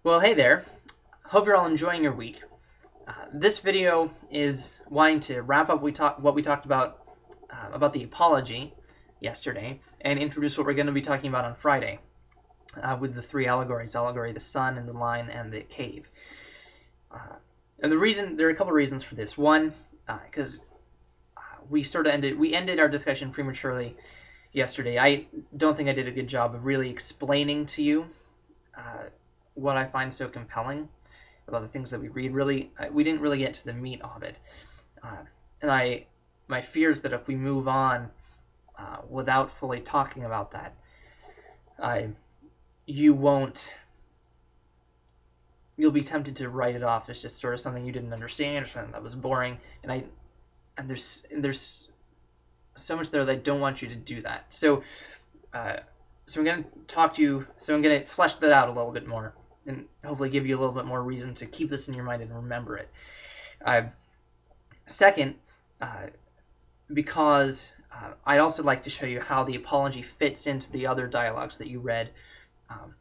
Well, hey there. Hope you're all enjoying your week. This video is wanting to wrap up what we talked about the apology yesterday, and introduce what we're going to be talking about on Friday with the three allegories: allegory, the sun, and the lion, and the cave. And there are a couple reasons for this. One, because we ended our discussion prematurely yesterday. I don't think I did a good job of really explaining to you what I find so compelling about the things that we read. Really, we didn't really get to the meat of it. And my fear is that if we move on without fully talking about that, you'll be tempted to write it off as just sort of something you didn't understand or something that was boring. And there's so much there that I don't want you to do that. So I'm going to talk to you. So I'm going to flesh that out a little bit more, and hopefully give you a little bit more reason to keep this in your mind and remember it. Second, because I'd also like to show you how the apology fits into the other dialogues that you read,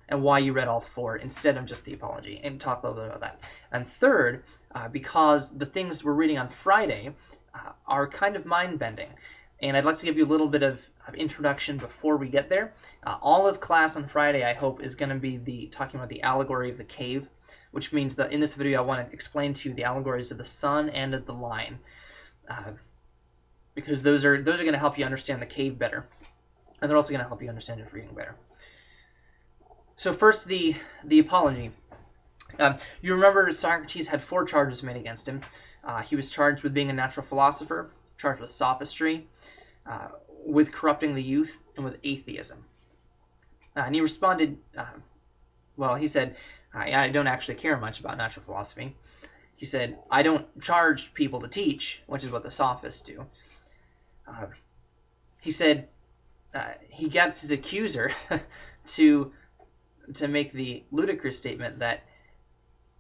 and why you read all four instead of just the apology, and talk a little bit about that. And third, because the things we're reading on Friday are kind of mind-bending, and I'd like to give you a little bit of introduction before we get there. All of class on Friday, I hope, is going to be talking about the allegory of the cave, which means that in this video I want to explain to you the allegories of the sun and of the lion, because those are going to help you understand the cave better, and they're also going to help you understand your reading better. So first, the apology. You remember Socrates had 4 charges made against him. He was charged with being a natural philosopher, charged with sophistry, with corrupting the youth, and with atheism. And he responded, he said, I don't actually care much about natural philosophy. He said, I don't charge people to teach, which is what the sophists do. He said he gets his accuser to make the ludicrous statement that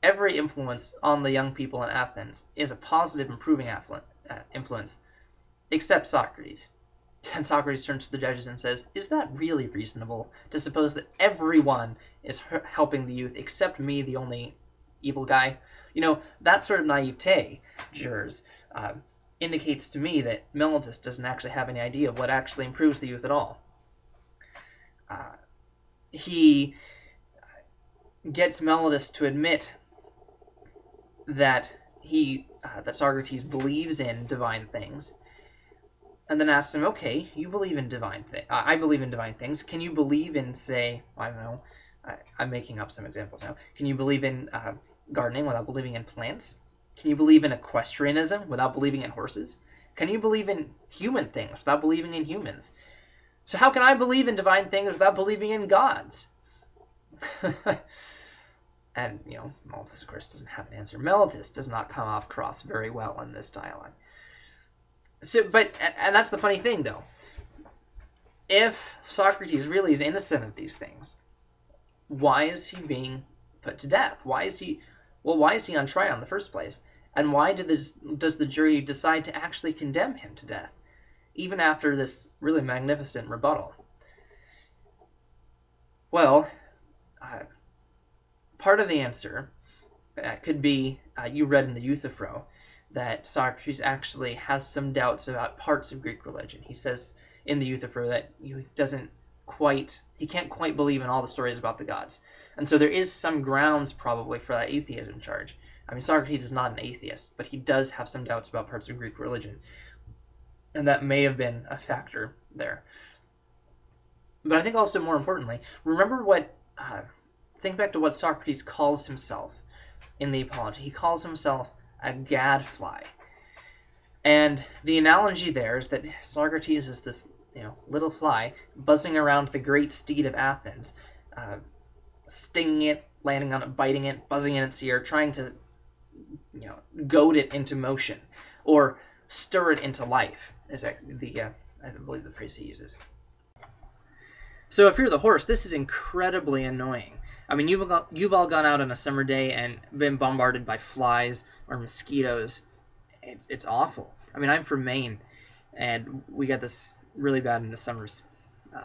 every influence on the young people in Athens is a positive, improving influence, except Socrates. And Socrates turns to the judges and says, is that really reasonable to suppose that everyone is helping the youth except me, the only evil guy? You know, that sort of naivete, jurors, indicates to me that Meletus doesn't actually have any idea of what actually improves the youth at all. He gets Meletus to admit that that Socrates believes in divine things, and then asks him, okay, you believe in divine things. I believe in divine things. Can you believe in, say, I don't know, I'm making up some examples now. Can you believe in gardening without believing in plants? Can you believe in equestrianism without believing in horses? Can you believe in human things without believing in humans? So how can I believe in divine things without believing in gods? And, Meletus, of course, doesn't have an answer. Meletus does not come off cross very well in this dialogue. So, and that's the funny thing, though. If Socrates really is innocent of these things, why is he being put to death? Why is he on trial in the first place? And why does the jury decide to actually condemn him to death, even after this really magnificent rebuttal? Well, part of the answer could be, you read in the Euthyphro, that Socrates actually has some doubts about parts of Greek religion. He says in the Euthyphro that he can't quite believe in all the stories about the gods. And so there is some grounds probably for that atheism charge. I mean, Socrates is not an atheist, but he does have some doubts about parts of Greek religion. And that may have been a factor there. But I think also more importantly, think back to what Socrates calls himself in the Apology. He calls himself a gadfly. And the analogy there is that Socrates is this little fly buzzing around the great steed of Athens, stinging it, landing on it, biting it, buzzing in its ear, trying to goad it into motion or stir it into life, is I believe the phrase he uses. So if you're the horse, this is incredibly annoying. I mean, you've all gone out on a summer day and been bombarded by flies or mosquitoes. It's awful. I mean, I'm from Maine, and we get this really bad in the summers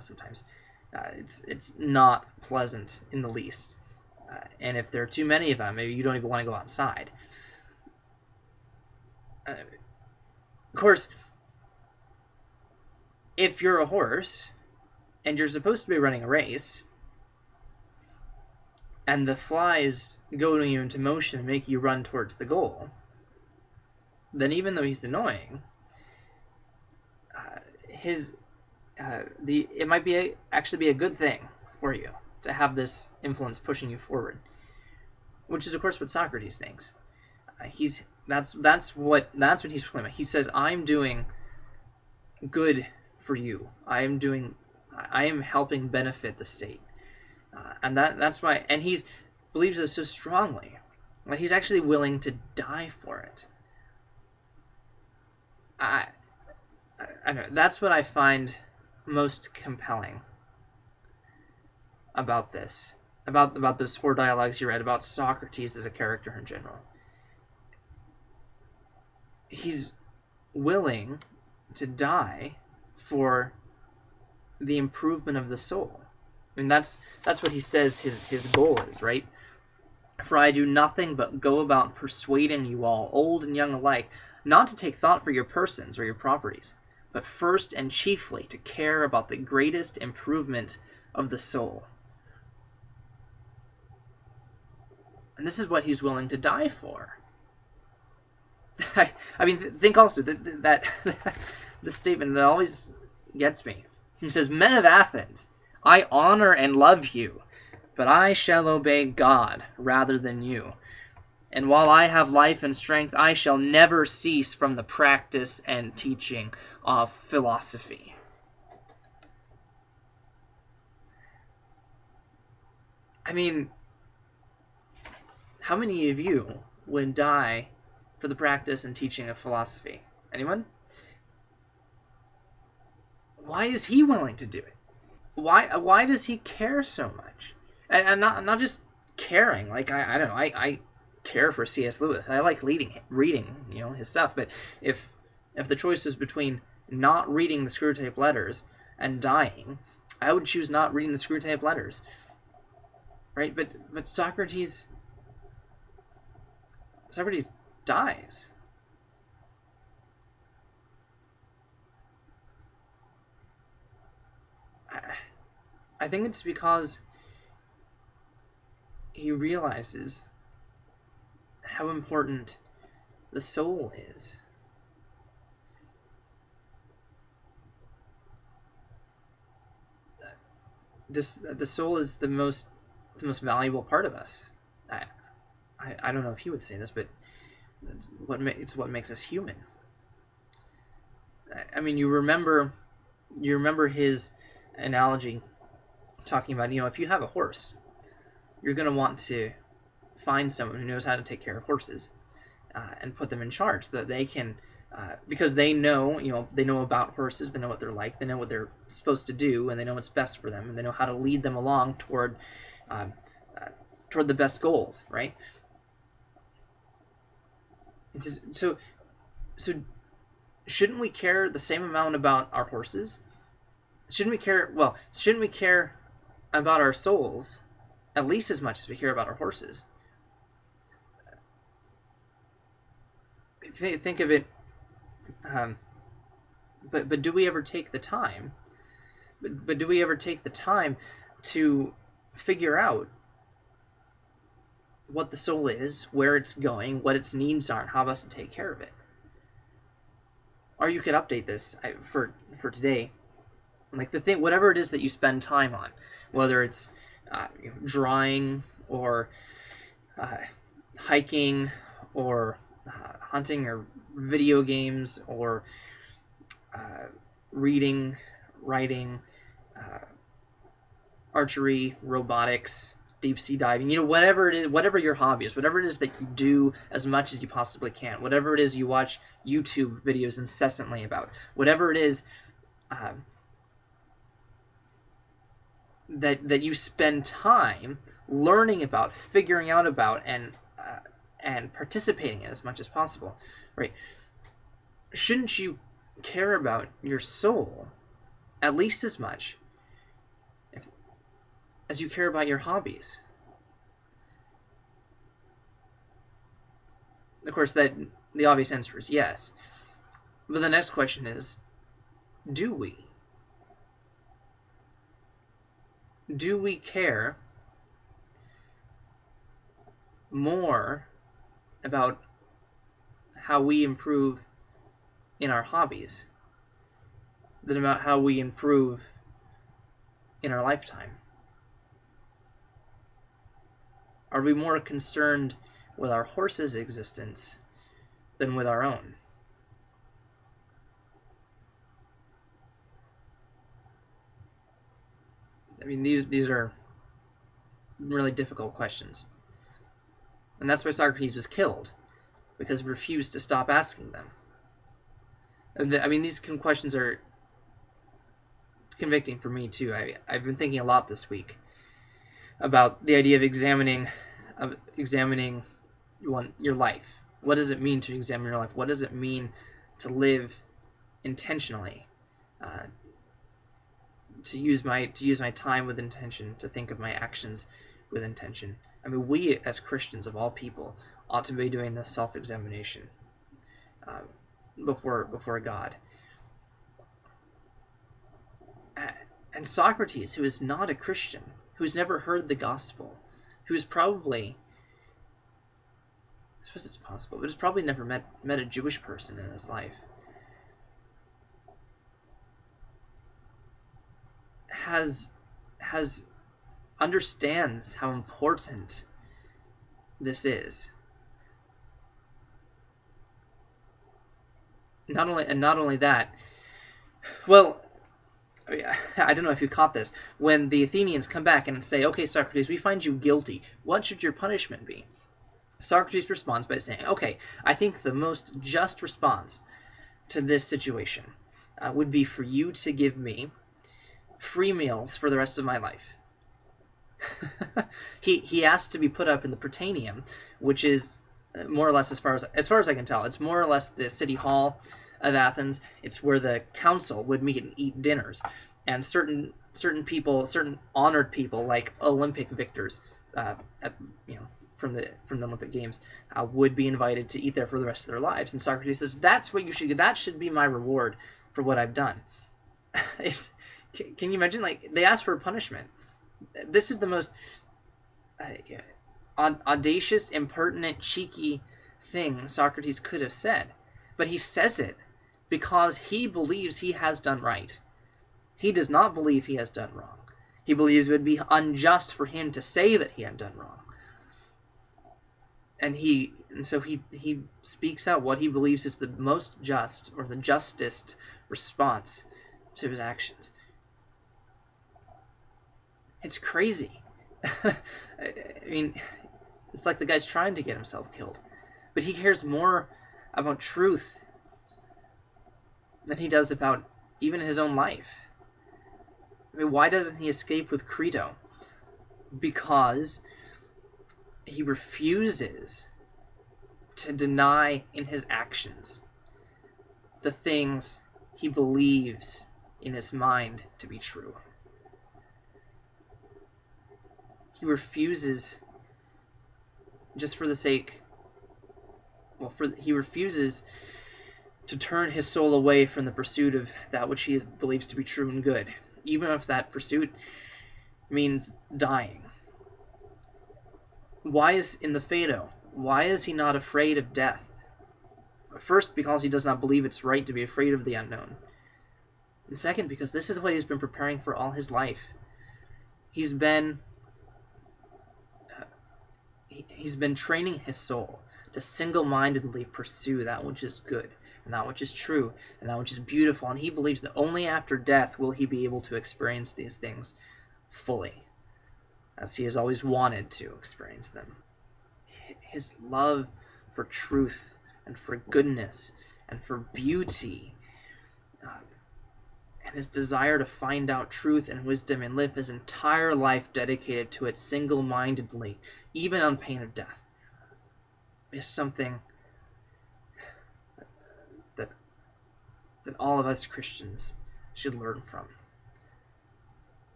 sometimes. It's not pleasant in the least. And if there are too many of them, maybe you don't even want to go outside. Of course, if you're a horse and you're supposed to be running a race, and the flies goading you into motion and make you run towards the goal, then even though he's annoying, it might be actually be a good thing for you to have this influence pushing you forward, which is of course what Socrates thinks. That's what he's claiming. He says, I'm doing good for you. I am helping benefit the state, and that's why. And he believes this so strongly that he's actually willing to die for it. I don't know. That's what I find most compelling about this, about those 4 dialogues you read, about Socrates as a character in general. He's willing to die for the improvement of the soul. I mean, that's what he says his goal is, right? For I do nothing but go about persuading you all, old and young alike, not to take thought for your persons or your properties, but first and chiefly to care about the greatest improvement of the soul. And this is what he's willing to die for. I mean, think also that the statement that always gets me. He says, Men of Athens, I honor and love you, but I shall obey God rather than you. And while I have life and strength, I shall never cease from the practice and teaching of philosophy. I mean, how many of you would die for the practice and teaching of philosophy? Anyone? Why is he willing to do it? Why does he care so much? And not just caring. Like, I don't know. I care for C.S. Lewis. I like reading, his stuff. But if the choice was between not reading the Screwtape Letters and dying, I would choose not reading the Screwtape Letters. Right? But Socrates dies. I think it's because he realizes how important the soul is. The soul is the most valuable part of us. I don't know if he would say this, but it's what makes us human. I mean, you remember his analogy talking about, if you have a horse, you're going to want to find someone who knows how to take care of horses and put them in charge so that they can, because they know about horses, they know what they're like, they know what they're supposed to do, and they know what's best for them, and they know how to lead them along toward the best goals, right? So shouldn't we care the same amount about our horses? Shouldn't we care about our souls at least as much as we care about our horses? Think of it, but do we ever take the time? But do we ever take the time to figure out what the soul is, where it's going, what its needs are, and how best to take care of it? Or you could update this for today. Like whatever it is that you spend time on, whether it's drawing or hiking or hunting or video games or reading, writing, archery, robotics, deep sea diving, whatever it is, whatever your hobby is, whatever it is that you do as much as you possibly can, whatever it is you watch YouTube videos incessantly about, whatever it is that you spend time learning about, figuring out about, and participating in as much as possible, right? Shouldn't you care about your soul at least as much, as you care about your hobbies? Of course, the obvious answer is yes. But the next question is, do we? Do we care more about how we improve in our hobbies than about how we improve in our lifetime? Are we more concerned with our horse's existence than with our own? I mean, these are really difficult questions. And that's why Socrates was killed, because he refused to stop asking them. I mean, these questions are convicting for me, too. I've been thinking a lot this week about the idea of examining your life. What does it mean to examine your life? What does it mean to live intentionally? To use my time with intention, to think of my actions with intention. I mean, we as Christians of all people ought to be doing this self-examination before God. And Socrates, who is not a Christian, who's never heard the gospel, who's probably, I suppose it's possible, but has probably never met a Jewish person in his life, understands how important this is. Not only that, well, I don't know if you caught this. When the Athenians come back and say, "Okay, Socrates, we find you guilty. What should your punishment be?" Socrates responds by saying, "Okay, I think the most just response to this situation would be for you to give me free meals for the rest of my life." He asked to be put up in the Prytaneum, which is more or less, as far as I can tell, it's more or less the city hall of Athens. It's where the council would meet and eat dinners, and certain people, certain honored people like Olympic victors, from the Olympic Games, would be invited to eat there for the rest of their lives. And Socrates says, "That's what you should. That should be my reward for what I've done." Can you imagine? Like, they asked for a punishment. This is the most audacious, impertinent, cheeky thing Socrates could have said. But he says it because he believes he has done right. He does not believe he has done wrong. He believes it would be unjust for him to say that he had done wrong. And so he speaks out what he believes is the most just, or the justest, response to his actions. It's crazy. I mean, it's like the guy's trying to get himself killed. But he cares more about truth than he does about even his own life. I mean, why doesn't he escape with Crito? Because he refuses to deny in his actions the things he believes in his mind to be true. He refuses, just for the sake, he refuses to turn his soul away from the pursuit of that which he believes to be true and good, even if that pursuit means dying. Why is in the Phaedo? Why is he not afraid of death? First, because he does not believe it's right to be afraid of the unknown. And second, because this is what he's been preparing for all his life. He's been training his soul to single-mindedly pursue that which is good, and that which is true, and that which is beautiful, and he believes that only after death will he be able to experience these things fully, as he has always wanted to experience them. His love for truth and for goodness and for beauty, and his desire to find out truth and wisdom and live his entire life dedicated to it single-mindedly, even on pain of death, is something that all of us Christians should learn from.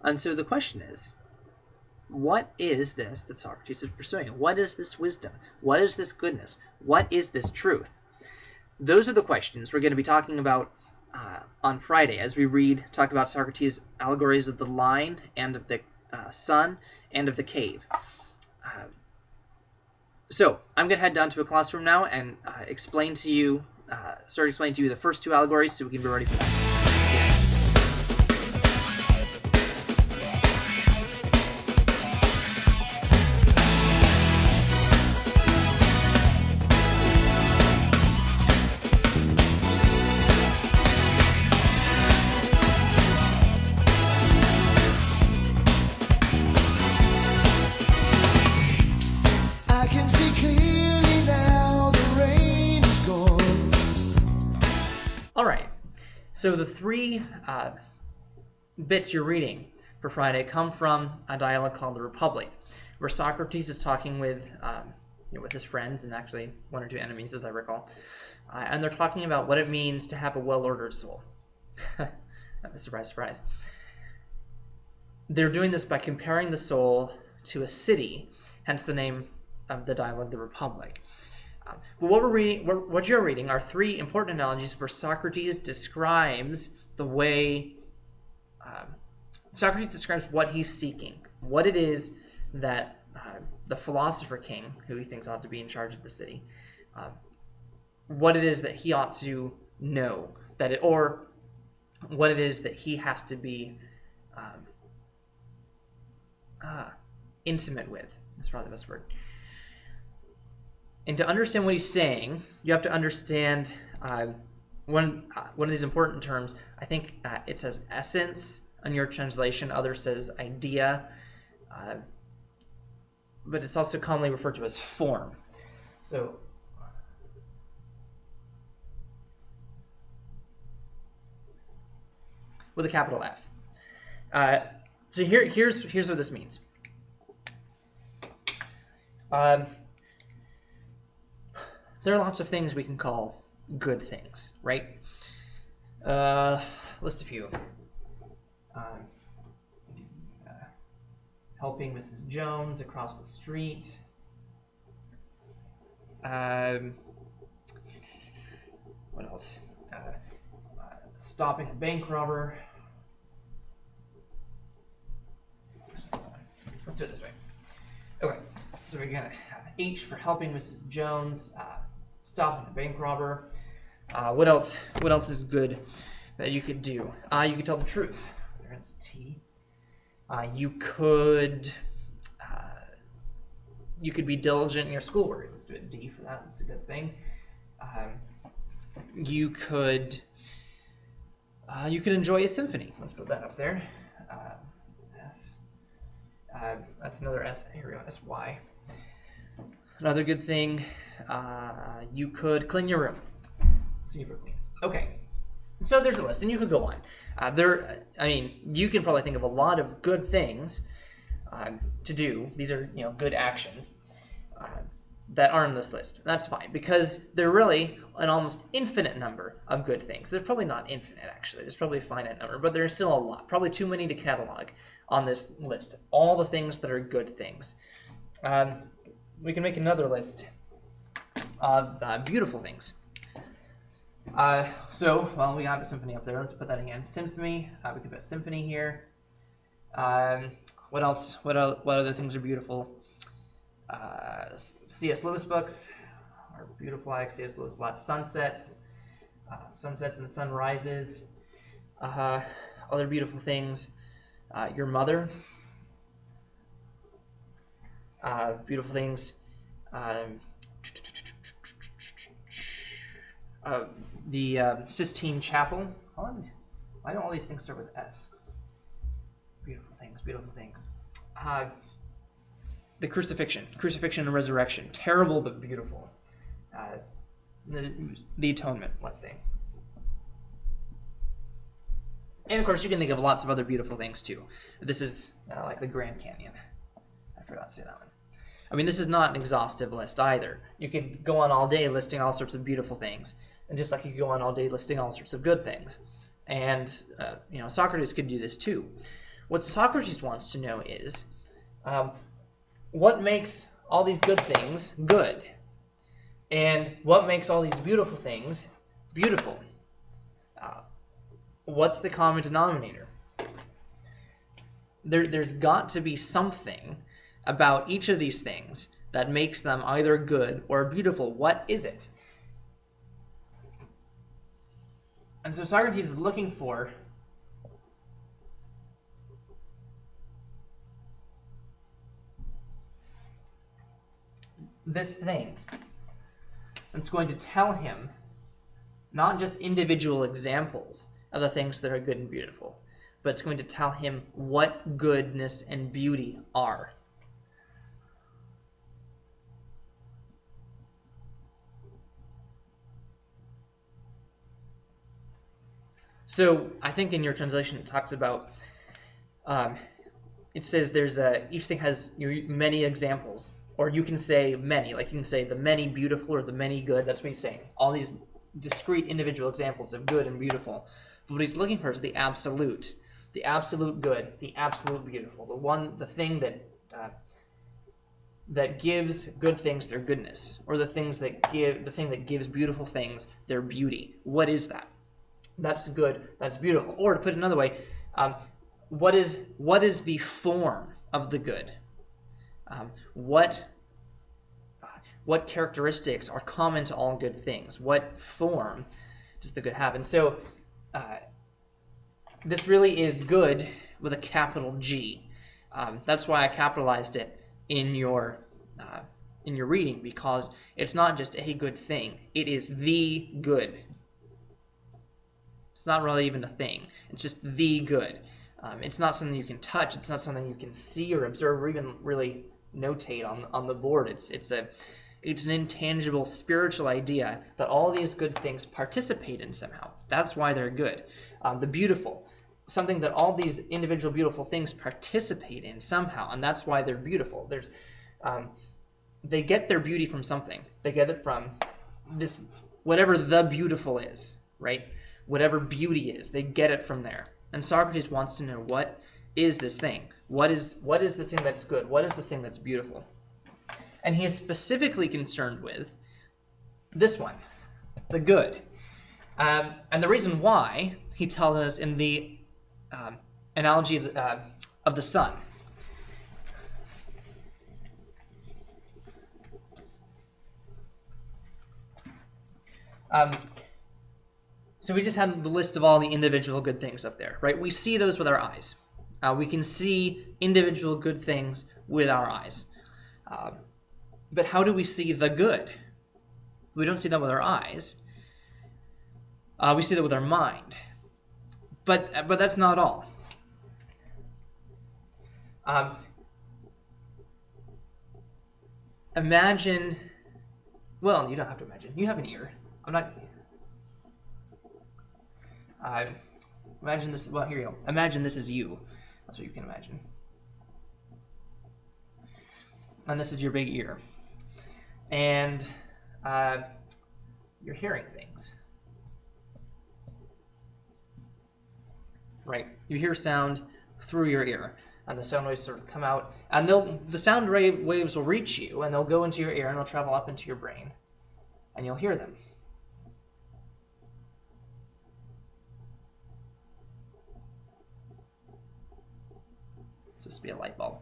And so the question is, what is this that Socrates is pursuing? What is this wisdom? What is this goodness? What is this truth? Those are the questions we're going to be talking about on Friday as we talk about Socrates' allegories of the line and of the sun and of the cave. So I'm going to head down to a classroom now and start explaining to you the first two allegories so we can be ready for that. So the three bits you're reading for Friday come from a dialogue called The Republic, where Socrates is talking with his friends and actually one or two enemies, as I recall, and they're talking about what it means to have a well-ordered soul. Surprise, surprise. They're doing this by comparing the soul to a city, hence the name of the dialogue, The Republic. But what you're reading are three important analogies where Socrates describes the way Socrates describes what he's seeking, what it is that the philosopher king, who he thinks ought to be in charge of the city, what it is that he ought to know, or what it is that he has to be intimate with. That's probably the best word. And to understand what he's saying, you have to understand one of these important terms. I think it says essence in your translation. Others says idea. But it's also commonly referred to as form. So with a capital F. So here's what this means. There are lots of things we can call good things, right? List a few. Helping Mrs. Jones across the street. What else? Stopping a bank robber. Let's do it this way. Okay, so we're going to have H for helping Mrs. Jones. Stopping a bank robber. What else? What else is good that you could do? You could tell the truth. There's T. You could be diligent in your schoolwork. Let's do a D for that. That's a good thing. You could enjoy a symphony. Let's put that up there. S. That's another S. Here we go. S-Y. Another good thing, you could clean your room. Super clean. Okay, so there's a list, and you could go on. You can probably think of a lot of good things to do. These are, good actions that are on this list. That's fine, because they're really an almost infinite number of good things. There's probably not infinite, actually. There's probably a finite number, but there's still a lot. Probably too many to catalog on this list. All the things that are good things. We can make another list of beautiful things. We got a symphony up there. Let's put that again. Symphony. We could put symphony here. What else? What other things are beautiful? C.S. Lewis books are beautiful. I like C.S. Lewis a lot. Sunsets. Sunsets and sunrises. Other beautiful things. Your mother. Beautiful things. The Sistine Chapel. Why don't all these things start with S? Beautiful things. Beautiful things. The crucifixion and resurrection. Terrible but beautiful. The atonement, let's say. And of course, you can think of lots of other beautiful things too. This is like the Grand Canyon. I forgot to say that one. This is not an exhaustive list either. You could go on all day listing all sorts of beautiful things, and just like you could go on all day listing all sorts of good things. And Socrates could do this too. What Socrates wants to know is, what makes all these good things good? And what makes all these beautiful things beautiful? What's the common denominator? There's got to be something about each of these things that makes them either good or beautiful. What is it? And so Socrates is looking for this thing that's going to tell him not just individual examples of the things that are good and beautiful, but it's going to tell him what goodness and beauty are. So I think in your translation it talks about, it says each thing has many examples, or you can say many, like you can say the many beautiful or the many good. That's what he's saying. All these discrete individual examples of good and beautiful. But what he's looking for is the absolute good, the absolute beautiful, the thing that gives good things their goodness, or the thing that gives beautiful things their beauty. What is that? That's good, that's beautiful. Or to put it another way, what is the form of the good? What characteristics are common to all good things? What form does the good have? And so this really is good with a capital G. That's why I capitalized it in your reading, because it's not just a good thing. It is the good. It's not really even a thing. It's just the good. It's not something you can touch. It's not something you can see or observe or even really notate on the board. It's an intangible spiritual idea that all these good things participate in somehow. That's why they're good. The beautiful, something that all these individual beautiful things participate in somehow, and that's why they're beautiful. They get their beauty from something. They get it from this, whatever the beautiful is, right? Whatever beauty is, they get it from there. And Socrates wants to know, what is this thing? What is this thing that's good? What is this thing that's beautiful? And he is specifically concerned with this one, the good. And the reason why, he tells us in the analogy of the sun. So we just had the list of all the individual good things up there, right? We see those with our eyes. We can see individual good things with our eyes. But how do we see the good? We don't see that with our eyes. We see that with our mind. But that's not all. Imagine, well, you don't have to imagine. You have an ear. I'm not... imagine this. Well, here you go. Imagine this is you. That's what you can imagine. And this is your big ear. And you're hearing things. Right? You hear sound through your ear. And the sound waves sort of come out. And the sound waves will reach you, and they'll go into your ear, and they'll travel up into your brain. And you'll hear them. It's supposed to be a light bulb.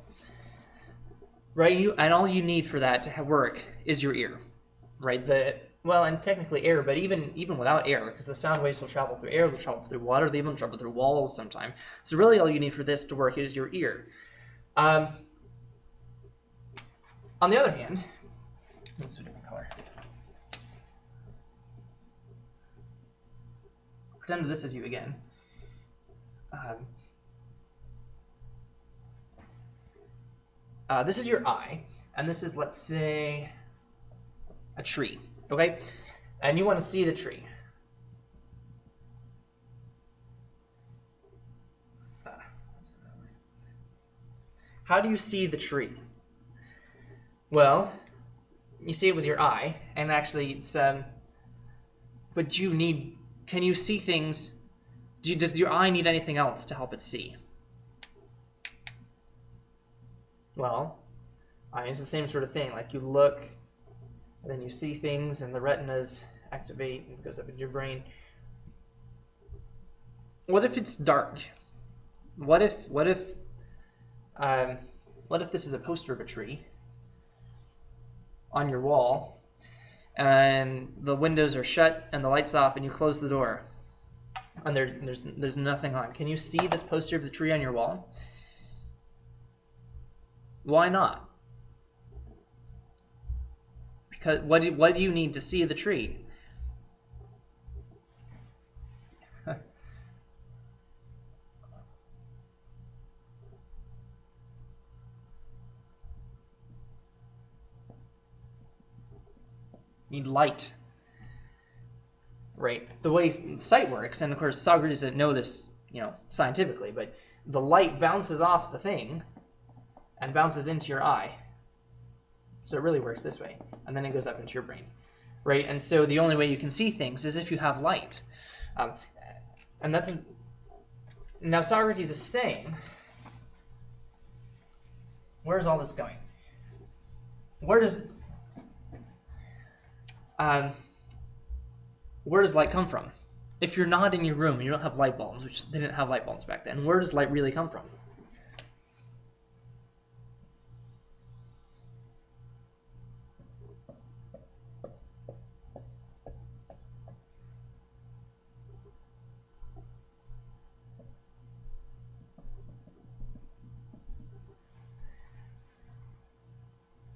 Right? And all you need for that to work is your ear. Right? And technically air, but even without air, because the sound waves will travel through air, they'll travel through water, they even travel through walls sometime. So really all you need for this to work is your ear. On the other hand, let's do a different color. Pretend that this is you again. This is your eye, and this is, let's say, a tree, okay? And you want to see the tree. How do you see the tree? Well, you see it with your eye, and actually it's, but can you see things, does your eye need anything else to help it see? Well, it's the same sort of thing. Like you look, and then you see things, and the retinas activate, and it goes up into your brain. What if it's dark? What if this is a poster of a tree on your wall, and the windows are shut and the lights off, and you close the door, and there's nothing on? Can you see this poster of the tree on your wall? Why not? Because what do you need to see the tree? Need light, right? The way sight works, and of course Socrates didn't know this, scientifically, but the light bounces off the thing and bounces into your eye. So it really works this way, and then it goes up into your brain, right? And so the only way you can see things is if you have light, and that's now Socrates is saying, where's all this going? Where does light come from? If you're not in your room and you don't have light bulbs, which they didn't have light bulbs back then, where does light really come from?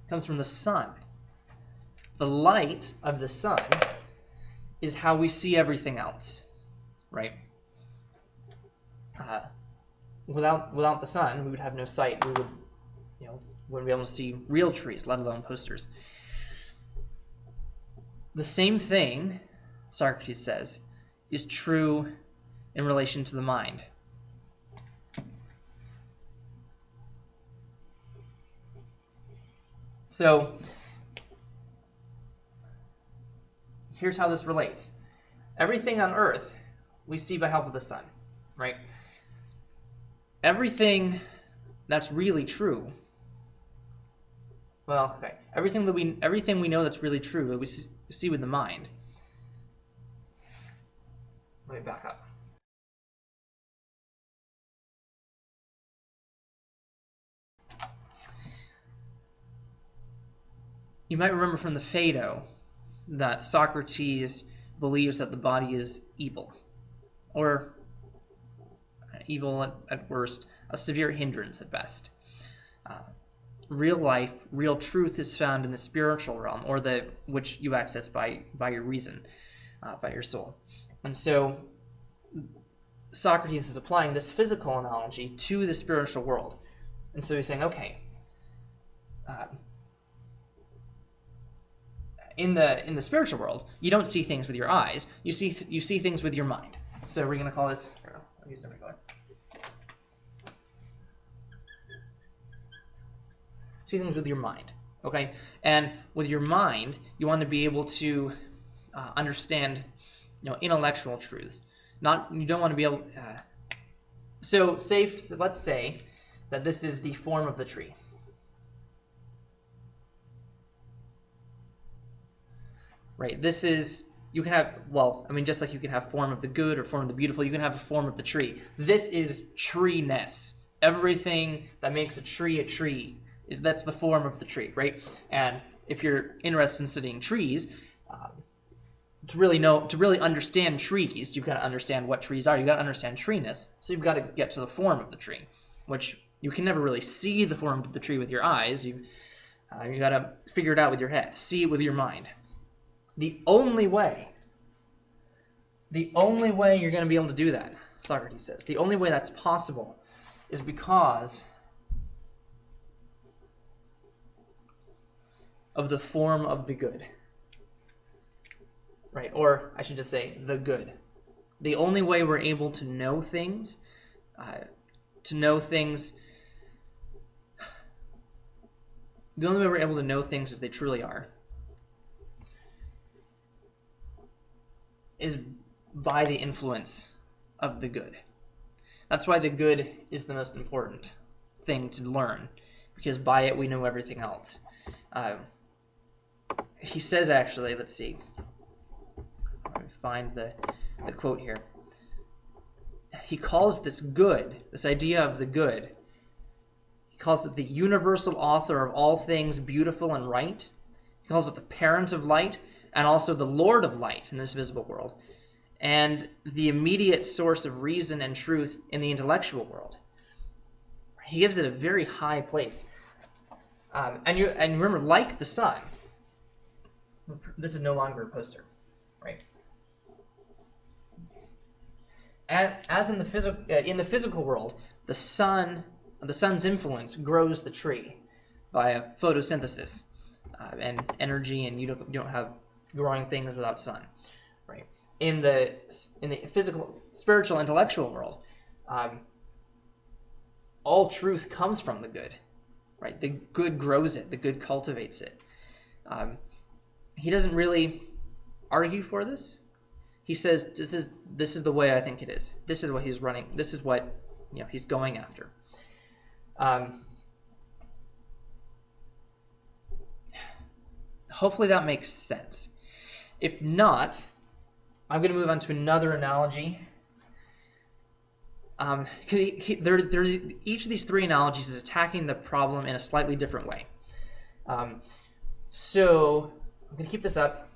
It comes from the sun. The light of the sun is how we see everything else, right? Without the sun, we would have no sight. We wouldn't be able to see real trees, let alone posters. The same thing, Socrates says, is true in relation to the mind. So here's how this relates. Everything on Earth we see by help of the sun, right? Everything that's really true. Well, okay. Everything we know that's really true that we see with the mind. Let me back up. You might remember from the Phaedo that Socrates believes that the body is evil, or evil at worst, a severe hindrance at best. Real life, real truth is found in the spiritual realm, or which you access by your reason, by your soul. And so Socrates is applying this physical analogy to the spiritual world. And so he's saying, okay, in the spiritual world, you don't see things with your eyes. You see things with your mind. So we're going to call this. I'll use every color. See things with your mind, okay? And with your mind, you want to be able to understand, intellectual truths. You don't want to be able. So let's say that this is the form of the tree. Right, this is, you can have, just like you can have form of the good or form of the beautiful, you can have a form of the tree. This is tree-ness. Everything that makes a tree, that's the form of the tree, right? And if you're interested in studying trees, to really understand trees, you've got to understand what trees are. You've got to understand tree-ness, so you've got to get to the form of the tree, which you can never really see the form of the tree with your eyes. You've got to figure it out with your head, see it with your mind. The only way you're going to be able to do that, Socrates says, the only way that's possible is because of the form of the good. Right, or I should just say the good. The only way we're able to know things, the only way we're able to know things as they truly are, is by the influence of the good. That's why the good is the most important thing to learn because by it we know everything else. He says, actually, let's see. Let me find the quote here. He calls this good, this idea of the good. He calls it the universal author of all things beautiful and right. He calls it the parent of light and also the Lord of light in this visible world, and the immediate source of reason and truth in the intellectual world. He gives it a very high place. And remember, like the sun, this is no longer a poster, right? As in the physical world, the sun's influence grows the tree via photosynthesis and energy, and you don't have growing things without sun, right? In the physical, spiritual, intellectual world, all truth comes from the good, right? The good grows it, the good cultivates it. He doesn't really argue for this. He says, this is the way I think it is. This is what he's running. This is what he's going after. Hopefully that makes sense. If not, I'm going to move on to another analogy. Each of these three analogies is attacking the problem in a slightly different way. So I'm going to keep this up,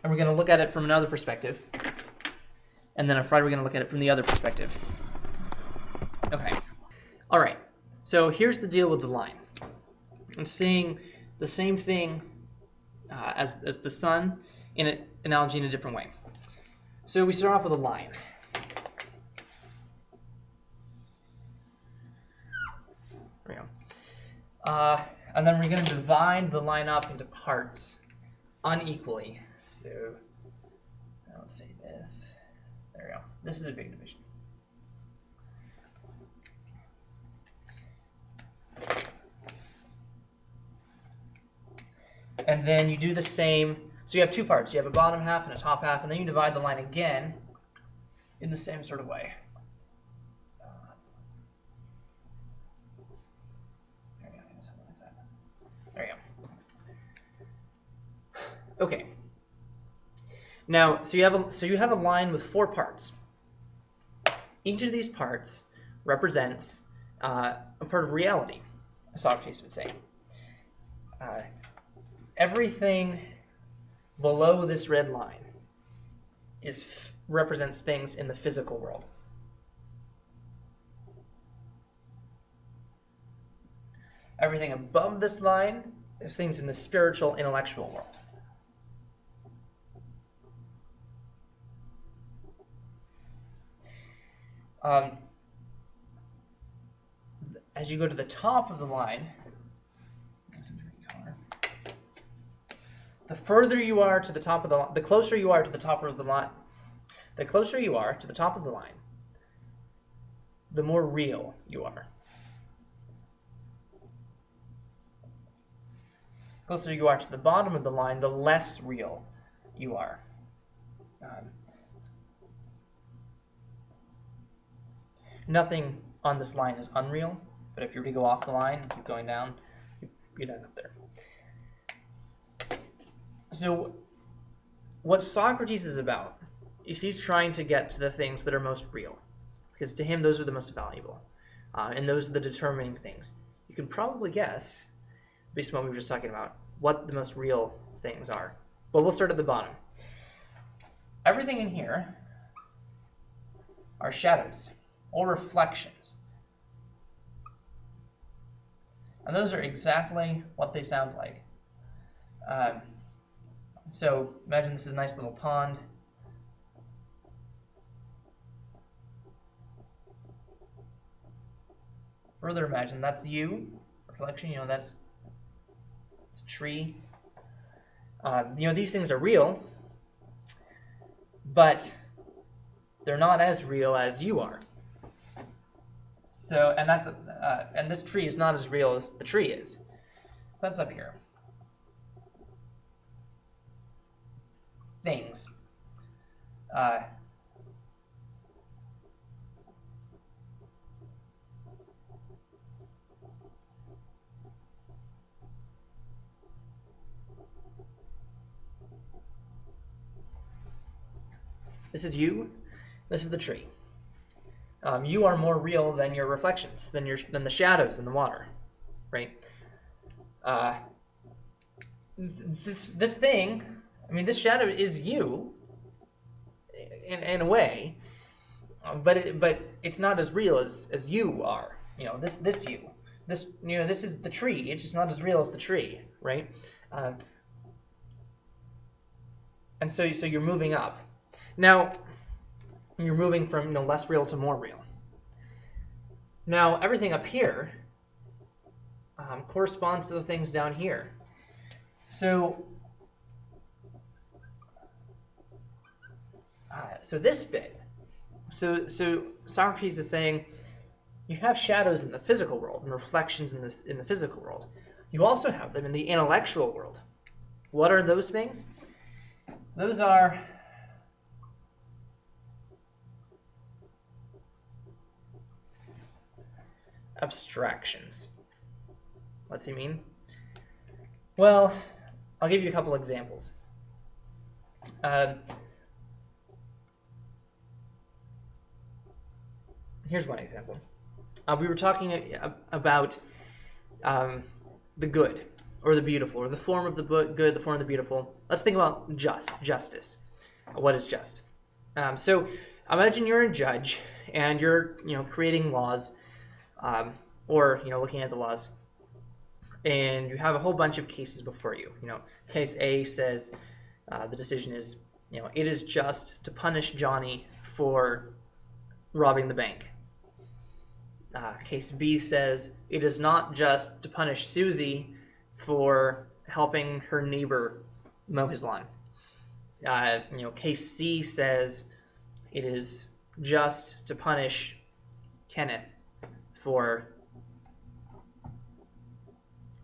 and we're going to look at it from another perspective. And then on Friday, we're going to look at it from the other perspective. Okay. All right. So here's the deal with the line. I'm seeing the same thing as the sun in an analogy in a different way. So we start off with a line. There we go. And then we're going to divide the line up into parts unequally. So let's say this. There we go. This is a big division. And then you do the same. So you have two parts. You have a bottom half and a top half, and then you divide the line again in the same sort of way. There you go. Okay. Now, so you have a line with four parts. Each of these parts represents a part of reality, Socrates would say. Everything below this red line represents things in the physical world. Everything above this line is things in the spiritual, intellectual world. As you go to the top of the line, the further you are to the top of the line, the closer you are to the top of the line, the more real you are. The closer you are to the bottom of the line, the less real you are. Nothing on this line is unreal, but if you were to go off the line and keep going down, you'd end up there. So what Socrates is about is he's trying to get to the things that are most real, because to him those are the most valuable, and those are the determining things. You can probably guess, based on what we were just talking about, what the most real things are. Well, we'll start at the bottom. Everything in here are shadows or reflections. And those are exactly what they sound like. So imagine this is a nice little pond. Further imagine that's you, reflection, that's it's a tree. These things are real, but they're not as real as you are. So, and this tree is not as real as the tree is. That's up here. Things. This is you. This is the tree. You are more real than your reflections, than the shadows in the water, right? This thing, I mean, this shadow is you in a way, but it's not as real as you are. This you. This is the tree. It's just not as real as the tree, right? And so you're moving up. Now, you're moving from less real to more real. Now, everything up here corresponds to the things down here. So this bit. So Socrates is saying you have shadows in the physical world and reflections in the physical world. You also have them in the intellectual world. What are those things? Those are abstractions. What's he mean? Well, I'll give you a couple examples. Here's one example. We were talking about the good, or the beautiful, or the form of the good, the form of the beautiful. Let's think about justice. What is just? So imagine you're a judge and you're creating laws, or looking at the laws, and you have a whole bunch of cases before you. Case A says the decision is it is just to punish Johnny for robbing the bank. Case B says it is not just to punish Susie for helping her neighbor mow his lawn. Case C says it is just to punish Kenneth for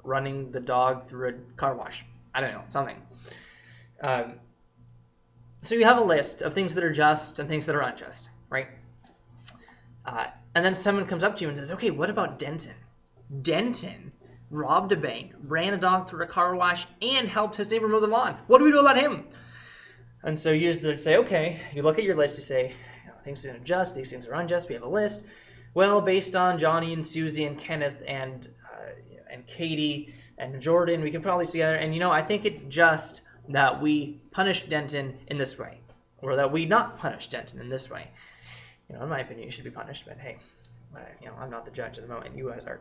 running the dog through a car wash. I don't know, something. So you have a list of things that are just and things that are unjust, right? And then someone comes up to you and says, okay, what about Denton? Denton robbed a bank, ran a dog through a car wash, and helped his neighbor mow the lawn. What do we do about him? And so you say, okay, you look at your list, you say, things are unjust, these things are unjust, we have a list. Well, based on Johnny and Susie and Kenneth and Katie and Jordan, we can probably see together, and I think it's just that we punish Denton in this way, or that we not punish Denton in this way. In my opinion, you should be punished, but hey, I'm not the judge at the moment. You guys are.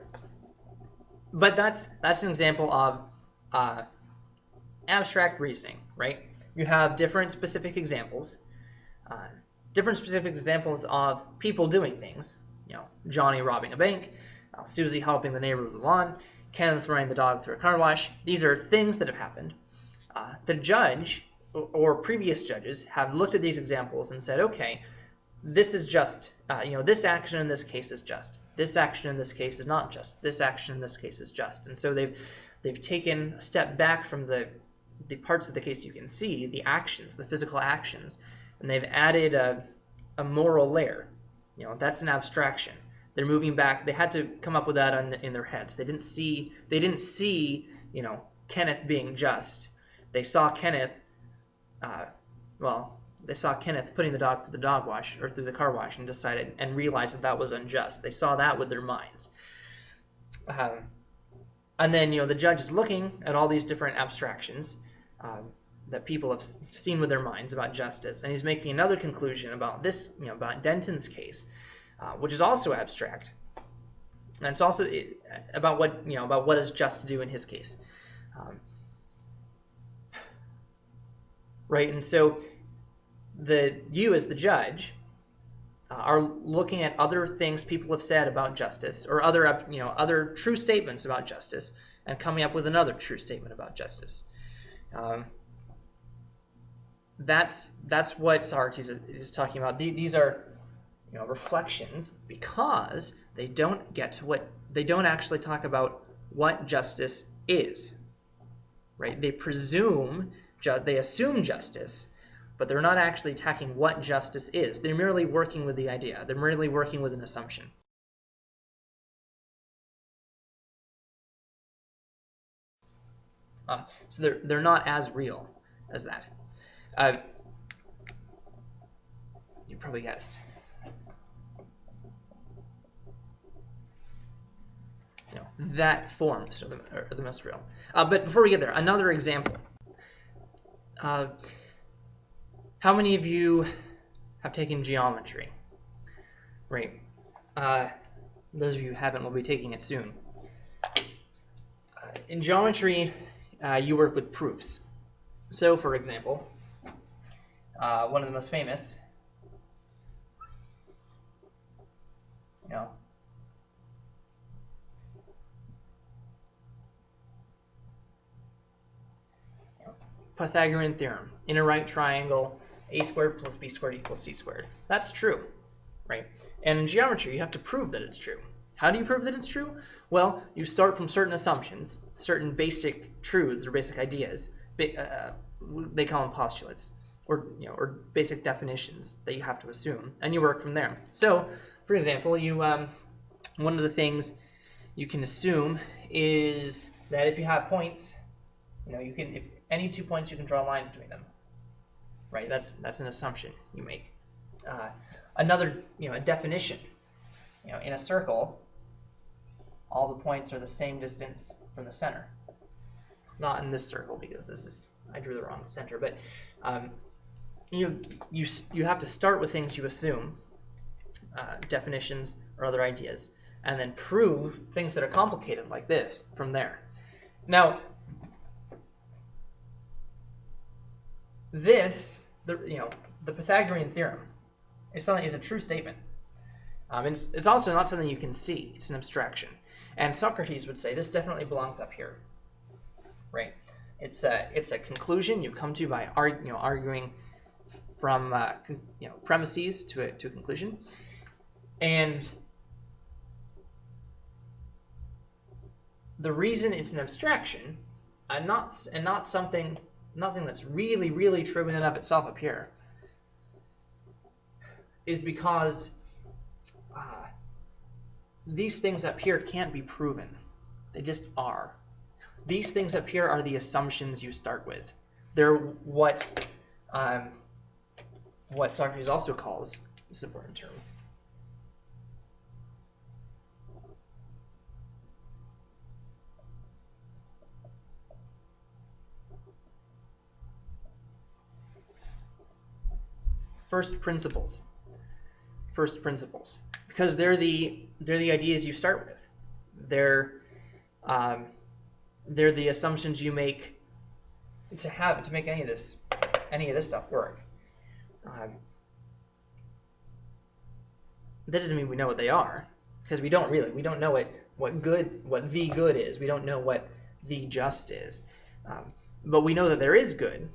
But that's an example of abstract reasoning, right? You have different specific examples of people doing things. Johnny robbing a bank, Susie helping the neighbor with the lawn, Kenneth running the dog through a car wash. These are things that have happened. The judge or previous judges have looked at these examples and said, okay, this is just, this action in this case is just. This action in this case is not just. This action in this case is just. And so they've taken a step back from the parts of the case you can see, the actions, the physical actions, and they've added a moral layer. That's an abstraction. They're moving back. They had to come up with that in their heads. They didn't see Kenneth being just. They saw Kenneth, they saw Kenneth putting the dog through the dog wash or through the car wash and realized that was unjust. They saw that with their minds. And then, the judge is looking at all these different abstractions that people have seen with their minds about justice, and he's making another conclusion about this, about Denton's case, which is also abstract, and it's also about what is just to do in his case, right? And so you as the judge are looking at other things people have said about justice, or other true statements about justice, and coming up with another true statement about justice. That's what Socrates is talking about. These are reflections, because they don't actually talk about what justice is, right? They assume justice, but they're not actually attacking what justice is. They're merely working with the idea. They're merely working with an assumption. So they're not as real as that. You probably guessed. That form is the most real. But before we get there, another example. How many of you have taken geometry? Right. Those of you who haven't will be taking it soon. In geometry, you work with proofs. So, for example, one of the most famous, Pythagorean theorem. In a right triangle, a squared plus b squared equals c squared. That's true, right? And in geometry, you have to prove that it's true. How do you prove that it's true? Well, you start from certain assumptions, certain basic truths or basic ideas. They call them postulates, or basic definitions that you have to assume, and you work from there. So, for example, one of the things you can assume is that if you have points, if any 2 points, you can draw a line between them. Right? That's an assumption you make. Another, a definition. In a circle, all the points are the same distance from the center. Not in this circle because I drew the wrong center. But you have to start with things you assume, definitions or other ideas, and then prove things that are complicated like this from there. Now, the Pythagorean theorem is a true statement. It's also not something you can see. It's an abstraction. And Socrates would say this definitely belongs up here, right? It's a conclusion you come to by arguing from premises to a conclusion, and the reason it's an abstraction and not something that's really, really true in and of itself up here is because these things up here can't be proven. They just are. These things up here are the assumptions you start with. They're what Socrates also calls this important term. First principles. Because they're the ideas you start with. They're the assumptions you make to make any of this stuff work. That doesn't mean we know what they are, because we don't know what the good is. We don't know what the just is, but we know that there is good,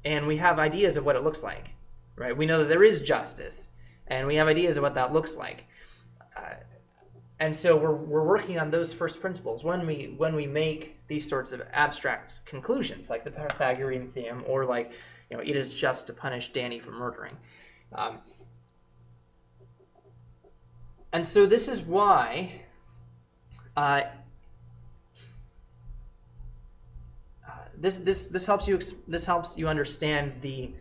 and we have ideas of what it looks like. Right? We know that there is justice, and we have ideas of what that looks like. And so we're working on those first principles when we make these sorts of abstract conclusions, like the Pythagorean theorem, or like it is just to punish Danny for murdering. And so this is why this helps you understand the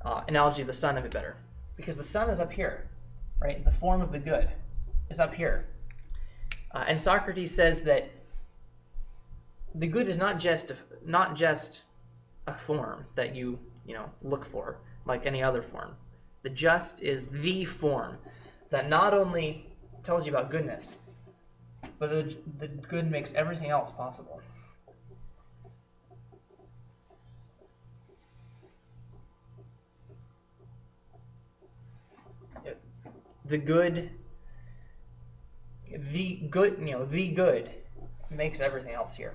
analogy of the sun a bit better, because the sun is up here, right? The form of the good is up here, and Socrates says that the good is not just a form that you look for like any other form. The just is the form that not only tells you about goodness, but the good makes everything else possible. The good makes everything else here.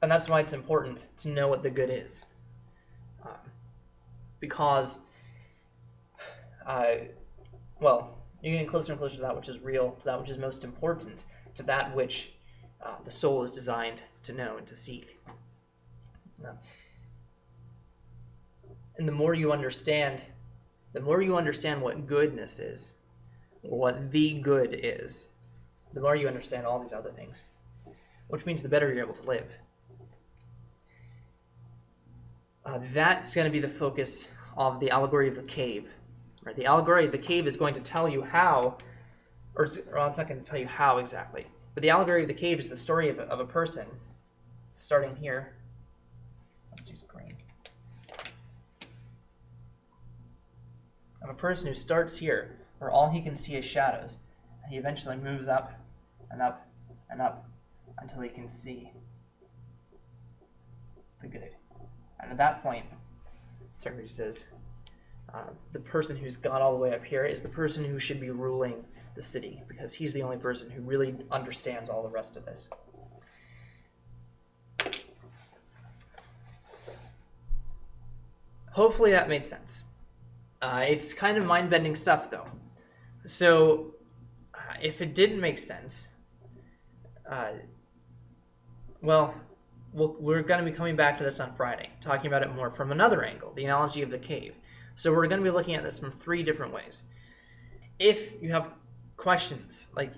And that's why it's important to know what the good is. Because, you're getting closer and closer to that which is real, to that which is most important, to that which the soul is designed to know and to seek. And the more you understand what goodness is, or what the good is, the more you understand all these other things, which means the better you're able to live. That's going to be the focus of the allegory of the cave. Right? The allegory of the cave is going to tell you how, or it's not going to tell you how exactly, but the allegory of the cave is the story of a person, starting here. Let's use green. Of a person who starts here, where all he can see is shadows, and he eventually moves up and up and up until he can see the good. And at that point, Socrates says, the person who's got all the way up here is the person who should be ruling the city, because he's the only person who really understands all the rest of this. Hopefully that made sense. It's kind of mind-bending stuff, though. So if it didn't make sense, well, we're going to be coming back to this on Friday, talking about it more from another angle, the analogy of the cave. So we're going to be looking at this from 3 different ways. If you have questions, like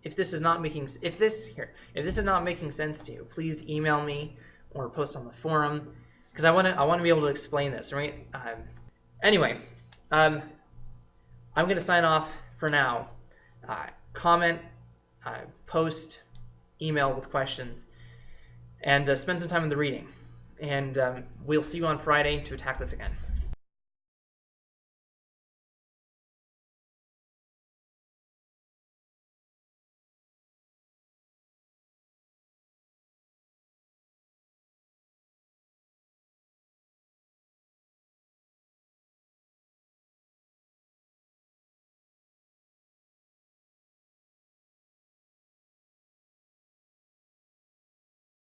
if this is not making sense to you, please email me or post on the forum, because I want to be able to explain this, right? Anyway, I'm going to sign off for now. Comment, post, email with questions, and spend some time in the reading. And we'll see you on Friday to attack this again.